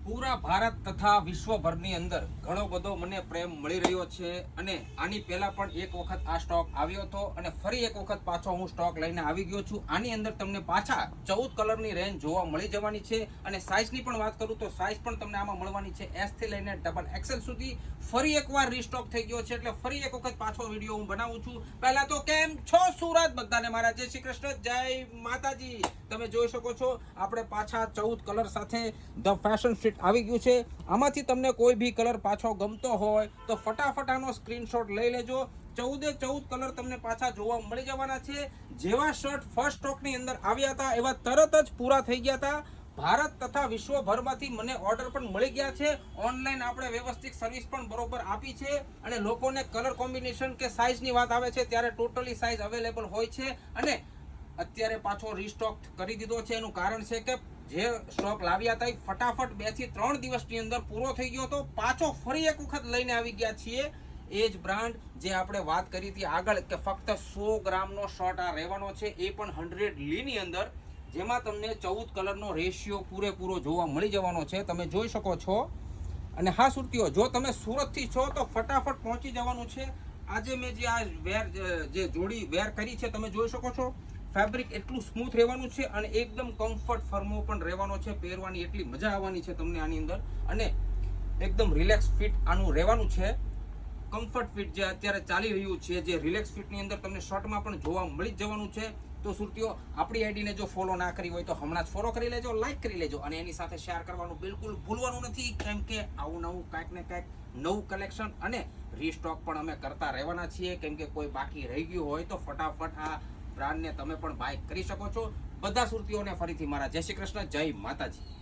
પૂરા ભારત તથા વિશ્વભરની અંદર ઘણો બધો મને પ્રેમ મળી રહ્યો છે અને આની પહેલા પણ એક વખત આ સ્ટોક આવ્યો હતો અને ફરી એક વખત પાછો હું સ્ટોક લઈને આવી ગયો છું। આની અંદર તમને પાછા 14 કલરની રેન્જ જોવા મળી જવાની છે અને સાઇઝની પણ વાત કરું તો સાઇઝ પણ તમને આમાં મળવાની છે એસ થી લઈને ડબલ એક્સેલ સુધી। ફરી એકવાર રીસ્ટોક થઈ ગયો છે એટલે ફરી એક વખત પાછો વિડીયો હું બનાવું છું। પહેલા તો કેમ છો સુરત, બધાને મારા જય શ્રી કૃષ્ણ, જય માતાજી। તમે જોઈ શકો છો આપણે પાછા 14 કલર સાથે ધ ફેશન સ્ટ્રીટ આવી ગયું છે। આમાંથી તમને કોઈ બી કલર પાછો ગમતો હોય તો ફટાફટ આનો સ્ક્રીનશોટ લઈ લેજો। 14 કલર તમને પાછા જોવા મળી જવાના છે। જેવા શર્ટ ફર્સ્ટ સ્ટોકની અંદર આવ્યા હતા એવા તરત જ પૂરા થઈ ગયા હતા। ભારત તથા વિશ્વભરમાંથી મને ઓર્ડર પણ મળી ગયા છે। ઓનલાઈન આપણે વ્યવસ્થિત સર્વિસ પણ બરોબર આપી છે અને લોકોને કલર કોમ્બિનેશન કે સાઇઝની વાત આવે છે ત્યારે ટોટલી સાઇઝ અવેલેબલ હોય છે અને અત્યારે પાછો રીસ્ટોક કરી દીધો છે। એનું કારણ છે કે જે સ્ટોક લાવ્યા હતા એ ફટાફટ 2 થી 3 દિવસની અંદર પૂરો થઈ ગયો હતો। પાછો ફરી એક વખત લઈને આવી ગયા છીએ। એ જ બ્રાન્ડ જે આપણે વાત કરી હતી આગળ કે ફક્ત 100 ગ્રામનો શર્ટ આ રહેવાનો છે, એ પણ 100 લીની અંદર, જેમાં તમને 14 કલરનો રેશિયો પૂરેપૂરો જોવા મળી જવાનો છે, તમે જોઈ શકો છો। અને હા સુરતીઓ, જો તમે સુરતથી છો તો ફટાફટ પહોંચી જવાનું છે। આજે મેં જે આ જે જોડી વેર કરી છે તમે જોઈ શકો છો, ફેબ્રિક એટલું સ્મૂથ રહેવાનું છે અને એકદમ કમ્ફર્ટ ફર્મો પણ રહેવાનો છે। પહેરવાની એટલી મજા આવવાની છે તમને આની અંદર અને એકદમ રિલેક્સ ફિટ આનું રહેવાનું છે। કમ્ફર્ટ ફિટ જે અત્યારે ચાલી રહ્યું છે, જે રિલેક્સ ફિટની અંદર તમને શર્ટમાં પણ જોવા મળી જ જવાનું છે। તો સુરતીઓ, આપણી આઈડીને જો ફોલો ના કરી હોય તો હમણાં જ ફોલો કરી લેજો, લાઈક કરી લેજો અને એની સાથે શેર કરવાનું બિલકુલ ભૂલવાનું નથી, કેમ કે આવું નવું કાંઈક ને કાંઈક નવું કલેક્શન અને રીસ્ટોક પણ અમે કરતા રહેવાના છીએ। કેમ કે કોઈ બાકી રહી ગયું હોય તો ફટાફટ આ બ્રાન્ડને તમે પણ બાય કરી શકો છો। બધા સુરતીઓને ફરીથી મારા જય શ્રી કૃષ્ણ, જય માતાજી।